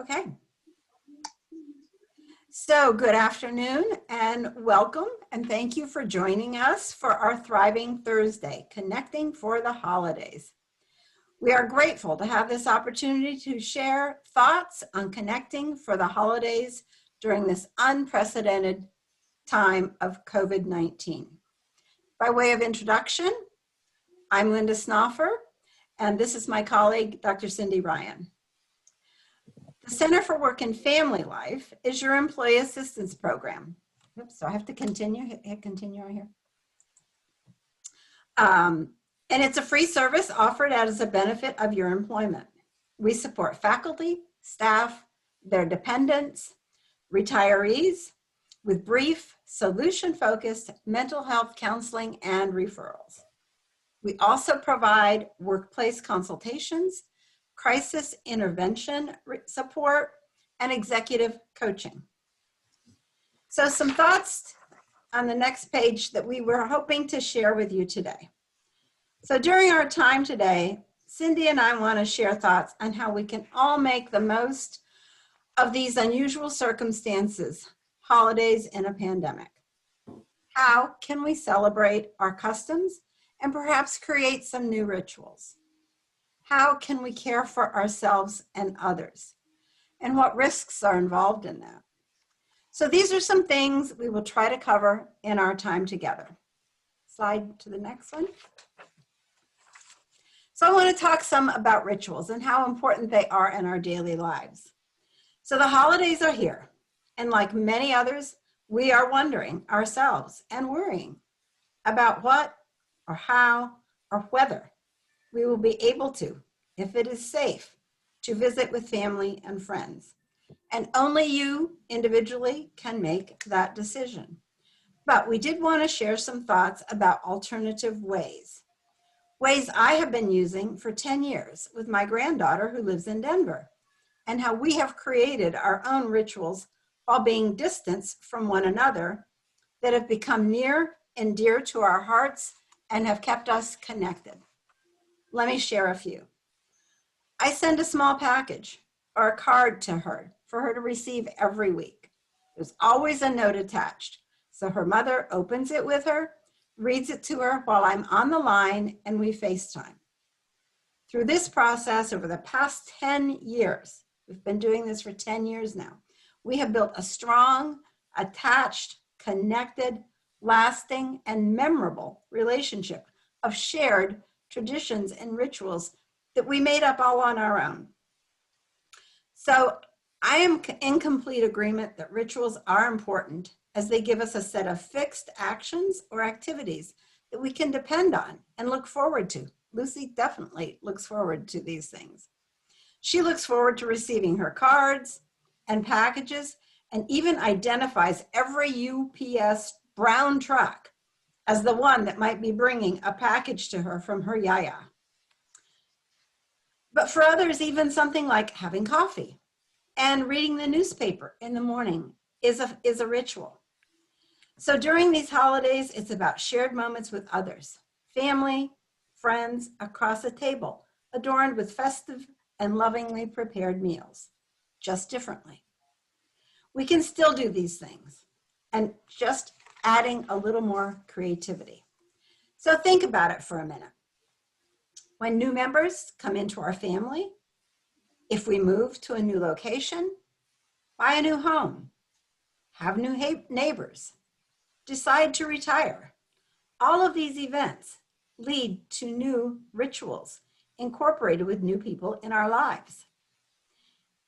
Okay. So good afternoon and welcome, and thank you for joining us for our Thriving Thursday, Connecting for the Holidays. We are grateful to have this opportunity to share thoughts on connecting for the holidays during this unprecedented time of COVID-19. By way of introduction, I'm Linda Snouffer, and this is my colleague, Dr. Cindy Ryan. The Center for Work and Family Life is your employee assistance program. Oops, so I have to continue, hit continue on here. And it's a free service offered as a benefit of your employment. We support faculty, staff, their dependents, retirees with brief, solution-focused mental health counseling and referrals. We also provide workplace consultations, crisis intervention support, and executive coaching. So some thoughts on the next page that we were hoping to share with you today. So during our time today, Cindy and I want to share thoughts on how we can all make the most of these unusual circumstances, holidays in a pandemic. How can we celebrate our customs and perhaps create some new rituals? How can we care for ourselves and others? And what risks are involved in that? So these are some things we will try to cover in our time together. Slide to the next one. So I want to talk some about rituals and how important they are in our daily lives. So the holidays are here, and like many others, we are wondering ourselves and worrying about what or how or whether we will be able to, if it is safe, to visit with family and friends. And only you individually can make that decision. But we did want to share some thoughts about alternative ways I have been using for 10 years with my granddaughter who lives in Denver, and how we have created our own rituals while being distanced from one another that have become near and dear to our hearts and have kept us connected. Let me share a few. I send a small package or a card to her for her to receive every week. There's always a note attached, so her mother opens it with her, reads it to her while I'm on the line, and we FaceTime. Through this process over the past 10 years, we've been doing this for 10 years now, we have built a strong, attached, connected, lasting, and memorable relationship of shared traditions and rituals that we made up all on our own. So I am in complete agreement that rituals are important as they give us a set of fixed actions or activities that we can depend on and look forward to. Lucy definitely looks forward to these things. She looks forward to receiving her cards and packages, and even identifies every UPS brown truck as the one that might be bringing a package to her from her yaya. But for others, even something like having coffee and reading the newspaper in the morning is a ritual. So during these holidays, it's about shared moments with others, family, friends, across a table, adorned with festive and lovingly prepared meals, just differently. We can still do these things, and just adding a little more creativity. So think about it for a minute. When new members come into our family, if we move to a new location, buy a new home, have new neighbors, decide to retire, all of these events lead to new rituals incorporated with new people in our lives.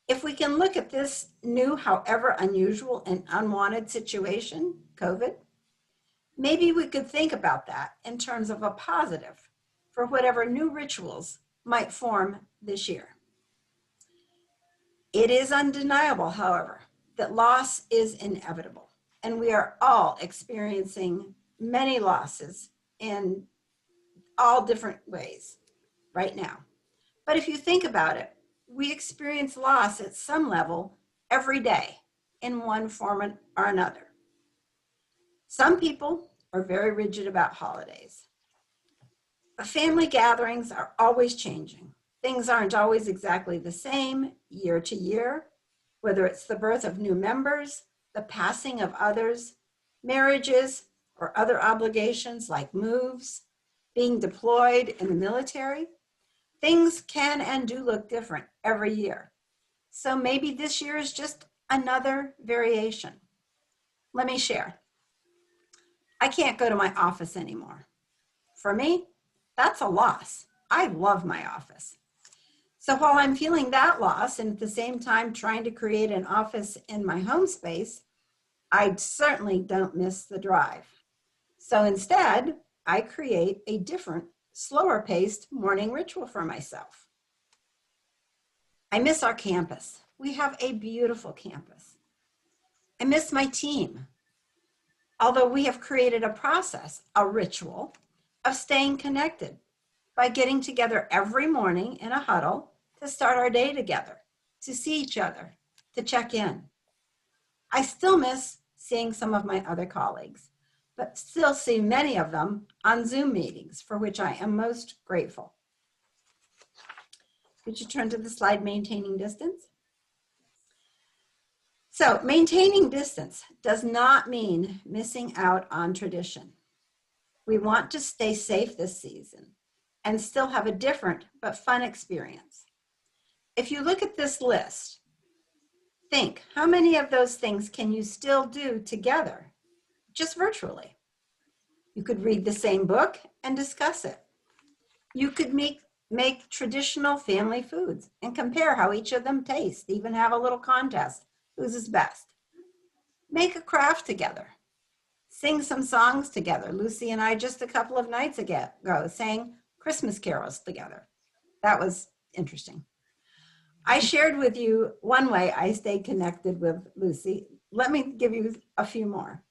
If we can look at this new, however unusual and unwanted situation, COVID, maybe we could think about that in terms of a positive for whatever new rituals might form this year. It is undeniable, however, that loss is inevitable, and we are all experiencing many losses in all different ways right now. But if you think about it, we experience loss at some level every day in one form or another. Some people are very rigid about holidays. But family gatherings are always changing. Things aren't always exactly the same year to year, whether it's the birth of new members, the passing of others, marriages, or other obligations like moves, being deployed in the military. Things can and do look different every year. So maybe this year is just another variation. Let me share. I can't go to my office anymore. For me, that's a loss. I love my office. So while I'm feeling that loss and at the same time trying to create an office in my home space, I certainly don't miss the drive. So instead, I create a different, slower paced morning ritual for myself. I miss our campus. We have a beautiful campus. I miss my team. Although we have created a process, a ritual of staying connected by getting together every morning in a huddle to start our day together, to see each other, to check in. I still miss seeing some of my other colleagues, but still see many of them on Zoom meetings, for which I am most grateful. Could you turn to the slide, Maintaining Distance? So maintaining distance does not mean missing out on tradition. We want to stay safe this season and still have a different but fun experience. If you look at this list, think, how many of those things can you still do together, just virtually? You could read the same book and discuss it. You could make traditional family foods and compare how each of them taste, even have a little contest. Whose is best? Make a craft together. Sing some songs together. Lucy and I just a couple of nights ago sang Christmas carols together. That was interesting. I shared with you one way I stayed connected with Lucy. Let me give you a few more.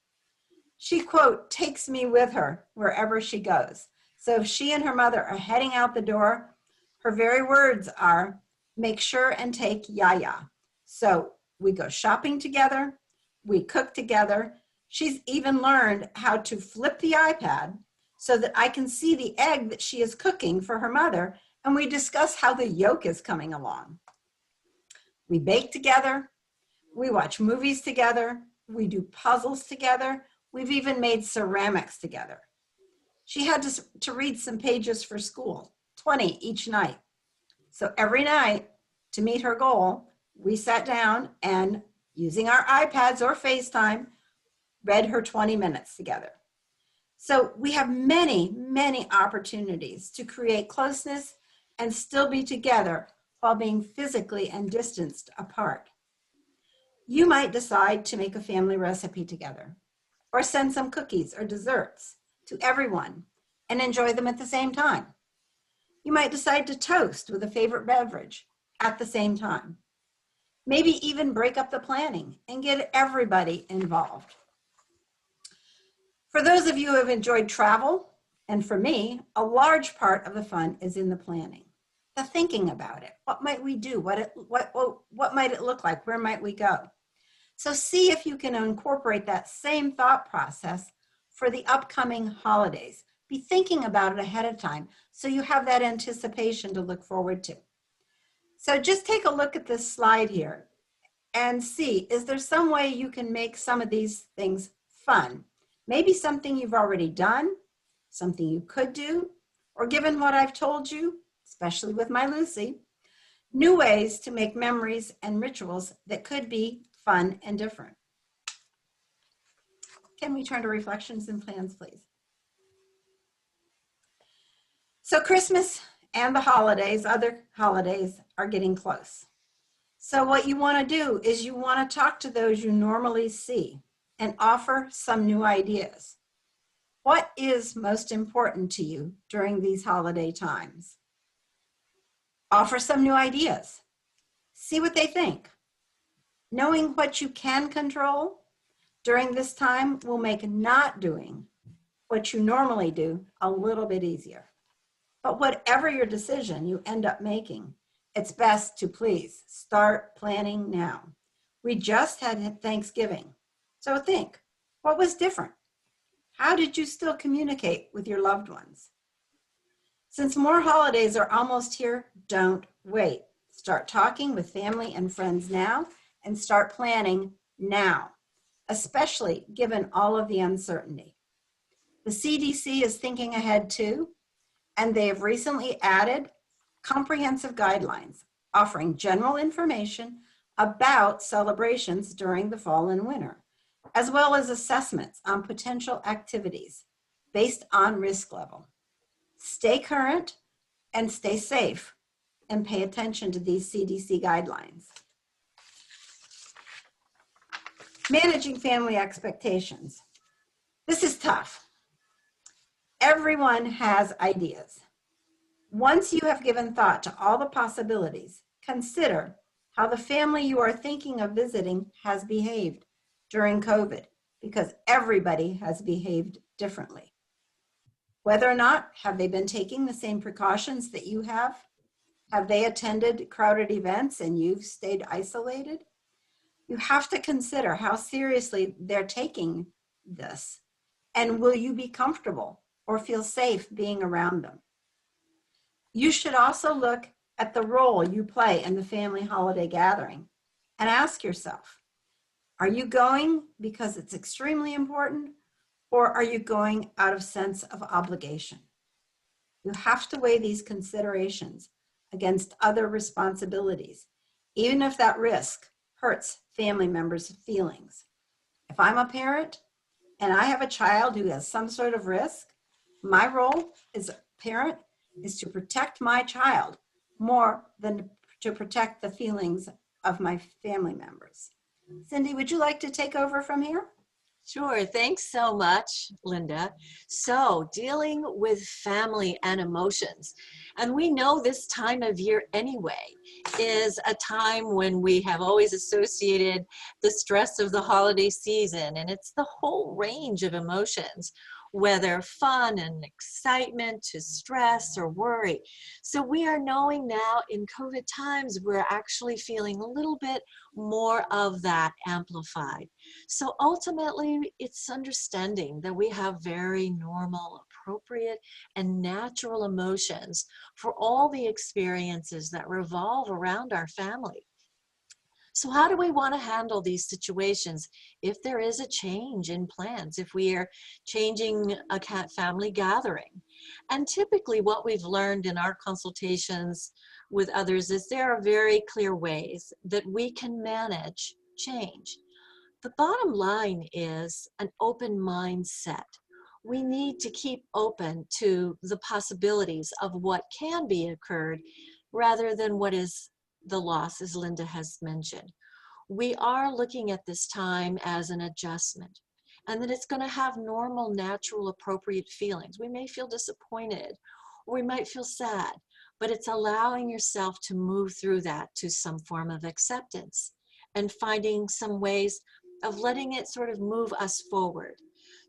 She, quote, takes me with her wherever she goes. So if she and her mother are heading out the door, her very words are, make sure and take Yaya. So we go shopping together, we cook together. She's even learned how to flip the iPad so that I can see the egg that she is cooking for her mother, and we discuss how the yolk is coming along. We bake together, we watch movies together, we do puzzles together, we've even made ceramics together. She had to read some pages for school, 20 each night. So every night, to meet her goal, we sat down and, using our iPads or FaceTime, read her 20 minutes together. So we have many, many opportunities to create closeness and still be together while being physically and distanced apart. You might decide to make a family recipe together, or send some cookies or desserts to everyone and enjoy them at the same time. You might decide to toast with a favorite beverage at the same time. Maybe even break up the planning and get everybody involved. For those of you who have enjoyed travel, and for me, a large part of the fun is in the planning, the thinking about it. What might we do? What might it look like? Where might we go? So see if you can incorporate that same thought process for the upcoming holidays. Be thinking about it ahead of time so you have that anticipation to look forward to. So just take a look at this slide here and see, is there some way you can make some of these things fun? Maybe something you've already done, something you could do, or given what I've told you, especially with my Lucy, new ways to make memories and rituals that could be fun and different. Can we turn to reflections and plans, please? So Christmas and the holidays, other holidays, are getting close. So what you want to do is you want to talk to those you normally see and offer some new ideas. What is most important to you during these holiday times? Offer some new ideas. See what they think. Knowing what you can control during this time will make not doing what you normally do a little bit easier. But whatever your decision you end up making, it's best to please start planning now. We just had Thanksgiving. So think, what was different? How did you still communicate with your loved ones? Since more holidays are almost here, don't wait. Start talking with family and friends now and start planning now, especially given all of the uncertainty. The CDC is thinking ahead too, and they have recently added comprehensive guidelines offering general information about celebrations during the fall and winter, as well as assessments on potential activities based on risk level. Stay current and stay safe and pay attention to these CDC guidelines. Managing family expectations. This is tough. Everyone has ideas. Once you have given thought to all the possibilities, consider how the family you are thinking of visiting has behaved during COVID, because everybody has behaved differently. Whether or not, have they been taking the same precautions that you have? Have they attended crowded events and you've stayed isolated? You have to consider how seriously they're taking this, and will you be comfortable or feel safe being around them? You should also look at the role you play in the family holiday gathering and ask yourself, are you going because it's extremely important, or are you going out of sense of obligation? You have to weigh these considerations against other responsibilities, even if that risk hurts family members' feelings. If I'm a parent and I have a child who has some sort of risk, my role as a parent is to protect my child more than to protect the feelings of my family members. Cindy, would you like to take over from here? Sure. Thanks so much, Linda. So, dealing with family and emotions. And we know this time of year anyway is a time when we have always associated the stress of the holiday season, and it's the whole range of emotions, whether fun and excitement to stress or worry. So we are knowing now in COVID times, we're actually feeling a little bit more of that amplified. So ultimately, it's understanding that we have very normal, appropriate, and natural emotions for all the experiences that revolve around our family. So how do we want to handle these situations if there is a change in plans, if we are changing a family gathering? And typically what we've learned in our consultations with others is there are very clear ways that we can manage change. The bottom line is an open mindset. We need to keep open to the possibilities of what can be occurred rather than what is the loss, as Linda has mentioned. We are looking at this time as an adjustment, and that it's going to have normal, natural, appropriate feelings. We may feel disappointed, or we might feel sad, but it's allowing yourself to move through that to some form of acceptance and finding some ways of letting it sort of move us forward.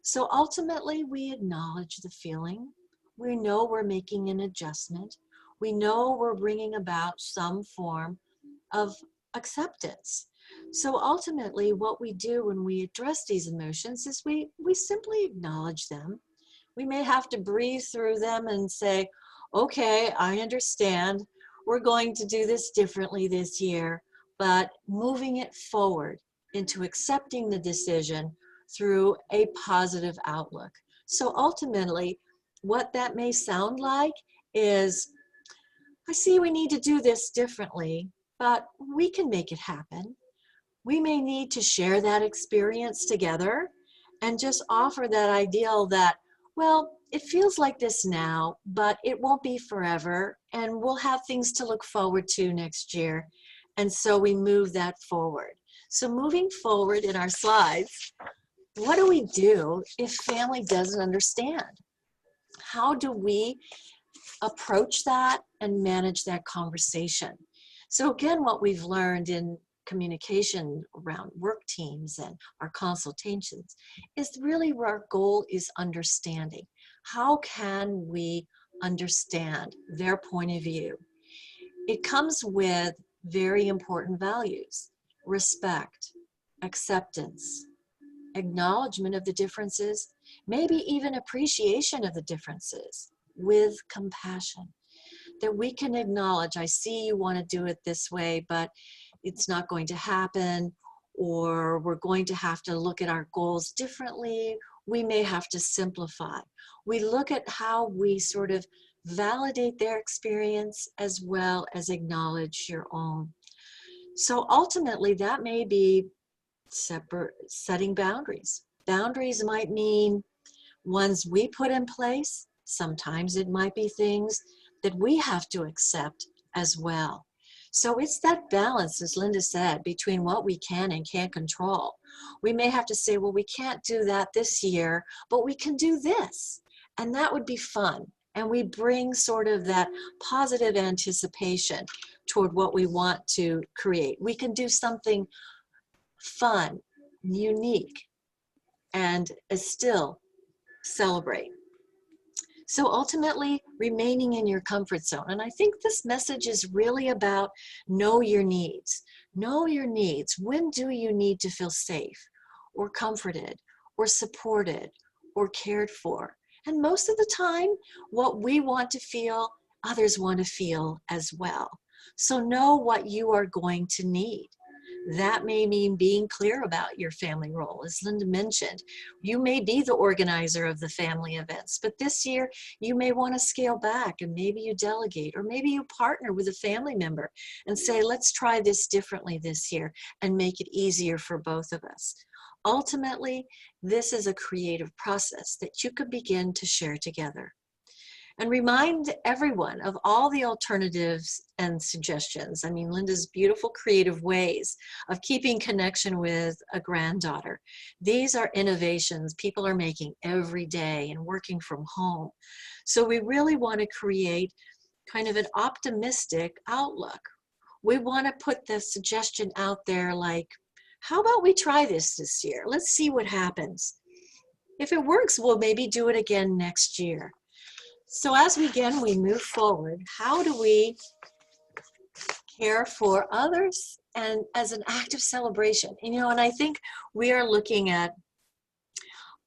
So ultimately, we acknowledge the feeling. We know we're making an adjustment. We know we're bringing about some form of acceptance. So ultimately, what we do when we address these emotions is we simply acknowledge them. We may have to breathe through them and say, okay, I understand. We're going to do this differently this year, but moving it forward into accepting the decision through a positive outlook. So ultimately, what that may sound like is, I see we need to do this differently, but we can make it happen. We may need to share that experience together and just offer that ideal that, well, it feels like this now, but it won't be forever, and we'll have things to look forward to next year. And so we move that forward. So moving forward in our slides, what do we do if family doesn't understand? How do we approach that and manage that conversation? So again, what we've learned in communication around work teams and our consultations is really where our goal is understanding. How can we understand their point of view? It comes with very important values: respect, acceptance, acknowledgement of the differences, maybe even appreciation of the differences, with compassion. That we can acknowledge, I see you want to do it this way, but it's not going to happen, or we're going to have to look at our goals differently. We may have to simplify. We look at how we sort of validate their experience as well as acknowledge your own. So ultimately, that may be setting boundaries. Boundaries might mean ones we put in place. Sometimes it might be things that we have to accept as well. So it's that balance, as Linda said, between what we can and can't control. We may have to say, well, we can't do that this year, but we can do this. And that would be fun. And we bring sort of that positive anticipation toward what we want to create. We can do something fun, unique, and still celebrate. So ultimately, remaining in your comfort zone. And I think this message is really about know your needs. Know your needs. When do you need to feel safe or comforted or supported or cared for? And most of the time, what we want to feel, others want to feel as well. So know what you are going to need. That may mean being clear about your family role. As Linda mentioned, you may be the organizer of the family events, but this year you may want to scale back, and maybe you delegate, or maybe you partner with a family member and say, let's try this differently this year and make it easier for both of us. Ultimately, this is a creative process that you can begin to share together. And remind everyone of all the alternatives and suggestions. I mean, Linda's beautiful creative ways of keeping connection with a granddaughter. These are innovations people are making every day and working from home. So we really want to create kind of an optimistic outlook. We want to put the suggestion out there like, how about we try this year? Let's see what happens. If it works, we'll maybe do it again next year. So as we move forward, how do we care for others and as an act of celebration? You know, and I think we are looking at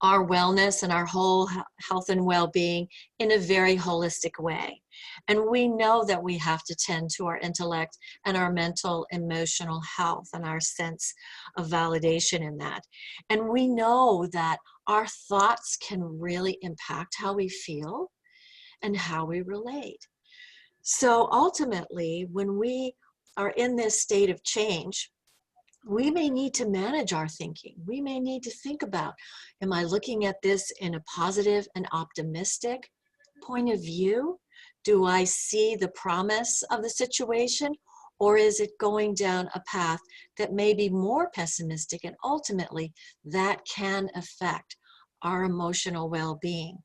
our wellness and our whole health and well-being in a very holistic way. And we know that we have to tend to our intellect and our mental, emotional health and our sense of validation in that. And we know that our thoughts can really impact how we feel and how we relate. So ultimately, when we are in this state of change, we may need to manage our thinking. We may need to think about, am I looking at this in a positive and optimistic point of view? Do I see the promise of the situation? Or is it going down a path that may be more pessimistic, and ultimately that can affect our emotional well-being?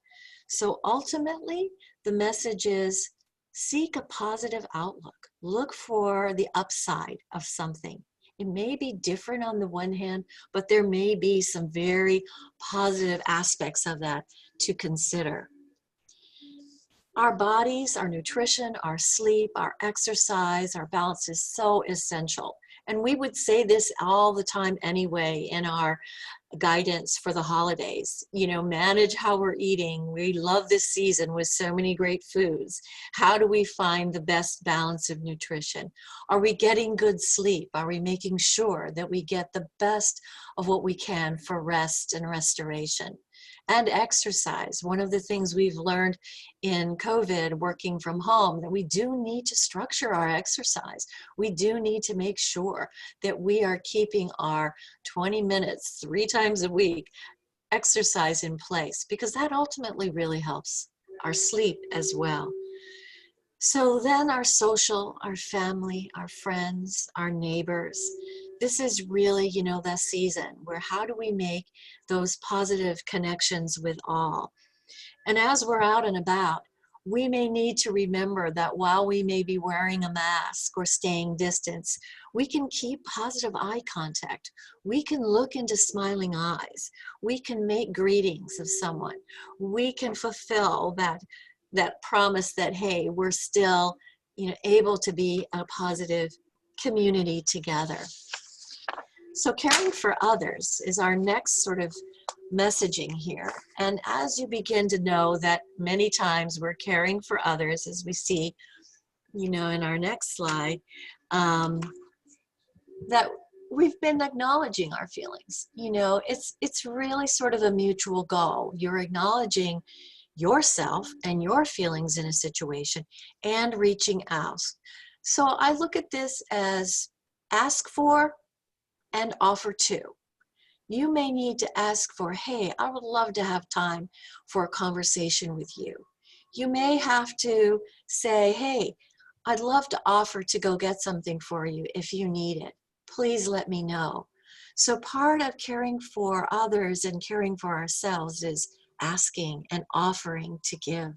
So ultimately, the message is seek a positive outlook. Look for the upside of something. It may be different on the one hand, but there may be some very positive aspects of that to consider. Our bodies, our nutrition, our sleep, our exercise, our balance is so essential. And we would say this all the time anyway in our guidance for the holidays. You know, manage how we're eating. We love this season with so many great foods. How do we find the best balance of nutrition? Are we getting good sleep? Are we making sure that we get the best of what we can for rest and restoration? And exercise. One of the things we've learned in COVID, working from home, that we do need to structure our exercise. We do need to make sure that we are keeping our 20 minutes 3 times a week exercise in place, because that ultimately really helps our sleep as well. So then our social, our family, our friends, our neighbors, this is really, you know, that season where how do we make those positive connections with all? And as we're out and about, we may need to remember that while we may be wearing a mask or staying distance, we can keep positive eye contact. We can look into smiling eyes. We can make greetings of someone. We can fulfill that promise that, hey, we're still, you know, able to be a positive community together. So caring for others is our next sort of messaging here. And as you begin to know that many times we're caring for others, as we see, you know, in our next slide, that we've been acknowledging our feelings. You know, it's really sort of a mutual goal. You're acknowledging yourself and your feelings in a situation and reaching out. So I look at this as ask for and offer to. You may need to ask for, hey, I would love to have time for a conversation with you. You may have to say, hey, I'd love to offer to go get something for you if you need it. Please let me know. So part of caring for others and caring for ourselves is asking and offering to give.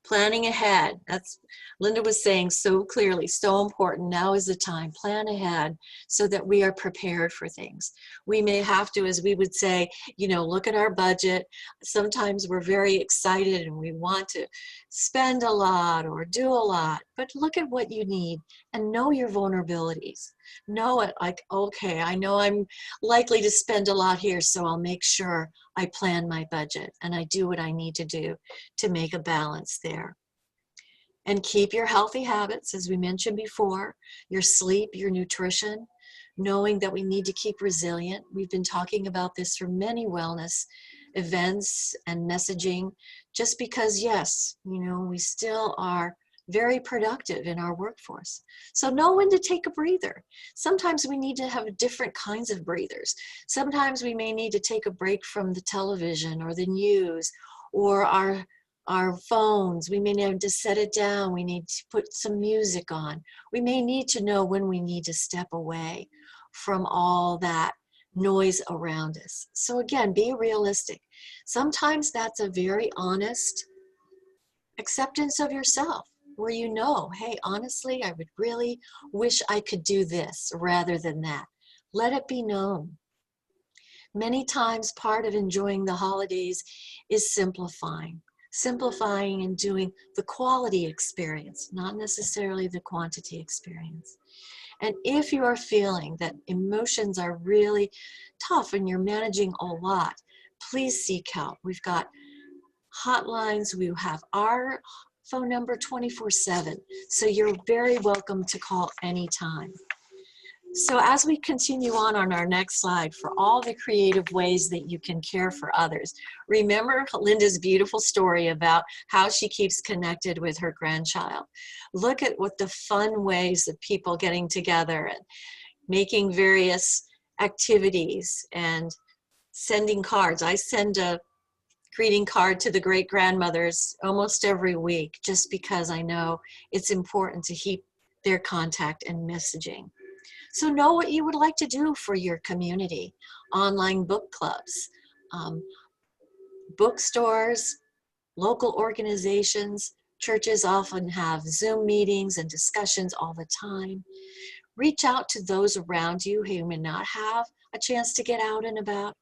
Planning ahead, that's Linda was saying so clearly, so important. Now is the time. Plan ahead so that we are prepared for things. We may have to, as we would say, you know, look at our budget. Sometimes we're very excited and we want to spend a lot or do a lot, but look at what you need and know your vulnerabilities. Know it like, okay, I know I'm likely to spend a lot here, so I'll make sure I plan my budget and I do what I need to do to make a balance there. And keep your healthy habits, as we mentioned before, your sleep, your nutrition, knowing that we need to keep resilient. We've been talking about this for many wellness events and messaging, just because, yes, you know, we still are very productive in our workforce. So know when to take a breather. Sometimes we need to have different kinds of breathers. Sometimes we may need to take a break from the television or the news or our phones. We may need to set it down. We need to put some music on. We may need to know when we need to step away from all that noise around us. So again, be realistic. Sometimes that's a very honest acceptance of yourself, where you know, hey, honestly, I would really wish I could do this rather than that. Let it be known. Many times part of enjoying the holidays is simplifying and doing the quality experience, not necessarily the quantity experience. And if you are feeling that emotions are really tough and you're managing a lot, please seek help. We've got hotlines. We have our phone number 24/7. So you're very welcome to call anytime. So as we continue on our next slide, for all the creative ways that you can care for others, remember Linda's beautiful story about how she keeps connected with her grandchild. Look at what the fun ways of people getting together and making various activities and sending cards. I send a greeting card to the great-grandmothers almost every week, just because I know it's important to keep their contact and messaging. So know what you would like to do for your community. Online book clubs, bookstores, local organizations, churches often have Zoom meetings and discussions all the time. Reach out to those around you who may not have a chance to get out and about,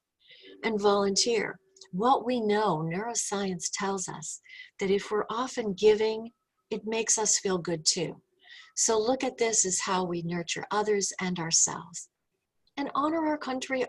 and volunteer. What we know, neuroscience tells us that if we're often giving, it makes us feel good too. So look at this as how we nurture others and ourselves. And honor our country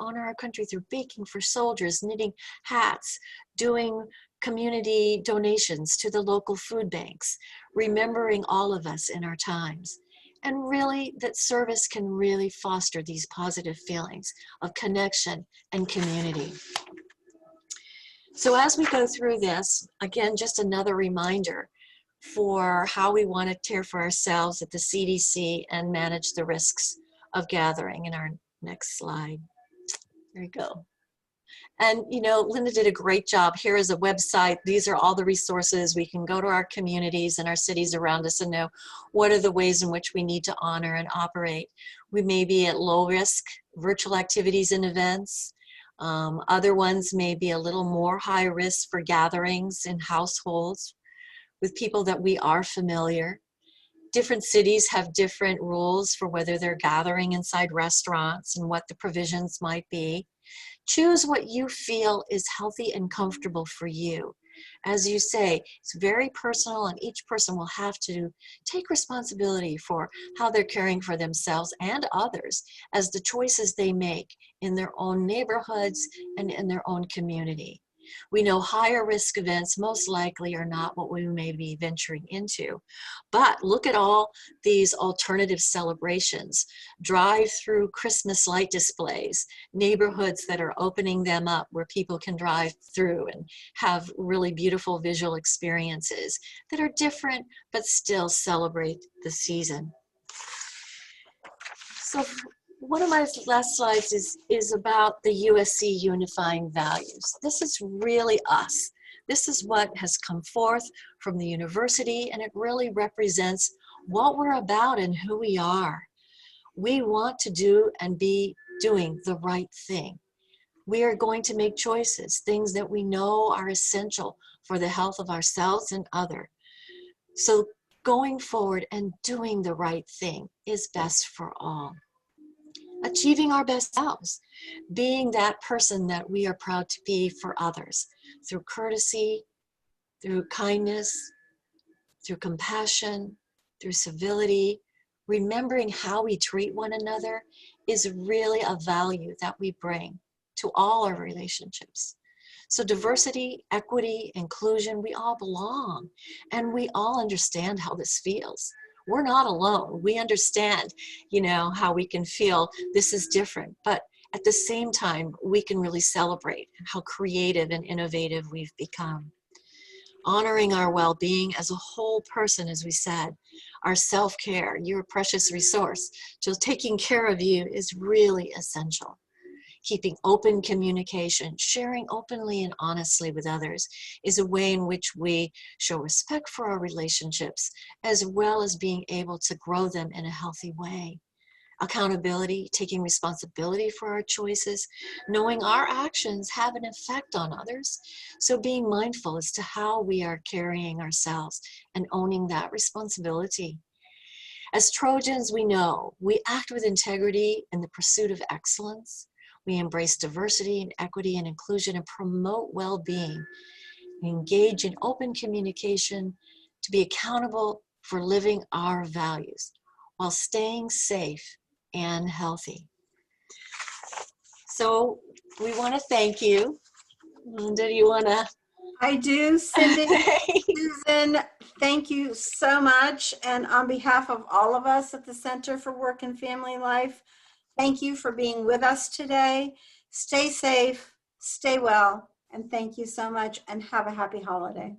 through baking for soldiers, knitting hats, doing community donations to the local food banks, remembering all of us in our times. And really, that service can really foster these positive feelings of connection and community. So as we go through this, again, just another reminder for how we want to care for ourselves at the CDC and manage the risks of gathering in our next slide. There you go. And you know, Linda did a great job. Here is a website. These are all the resources. We can go to our communities and our cities around us and know what are the ways in which we need to honor and operate. We may be at low risk virtual activities and events. Other ones may be a little more high risk for gatherings in households with people that we are familiar. Different cities have different rules for whether they're gathering inside restaurants and what the provisions might be. Choose what you feel is healthy and comfortable for you. As you say, it's very personal, and each person will have to take responsibility for how they're caring for themselves and others as the choices they make in their own neighborhoods and in their own community. We know higher risk events most likely are not what we may be venturing into. But look at all these alternative celebrations, drive-through Christmas light displays, neighborhoods that are opening them up where people can drive through and have really beautiful visual experiences that are different but still celebrate the season. So one of my last slides is about the USC unifying values. This is really us. This is what has come forth from the university, and it really represents what we're about and who we are. We want to do and be doing the right thing. We are going to make choices, things that we know are essential for the health of ourselves and others. So going forward and doing the right thing is best for all. Achieving our best selves, being that person that we are proud to be for others through courtesy, through kindness, through compassion, through civility. Remembering how we treat one another is really a value that we bring to all our relationships. So diversity, equity, inclusion, we all belong, and we all understand how this feels. We're not alone. We understand, how we can feel this is different, but at the same time, we can really celebrate how creative and innovative we've become. Honoring our well-being as a whole person, as we said, our self-care, your precious resource, just taking care of you is really essential. Keeping open communication, sharing openly and honestly with others is a way in which we show respect for our relationships, as well as being able to grow them in a healthy way. Accountability, taking responsibility for our choices, knowing our actions have an effect on others. So being mindful as to how we are carrying ourselves and owning that responsibility. As Trojans, we know we act with integrity in the pursuit of excellence. We embrace diversity and equity and inclusion and promote well-being. We engage in open communication to be accountable for living our values while staying safe and healthy. So we want to thank you. Linda, do you want to? I do, Cindy. Susan, thank you so much. And on behalf of all of us at the Center for Work and Family Life, thank you for being with us today. Stay safe, stay well, and thank you so much, and have a happy holiday.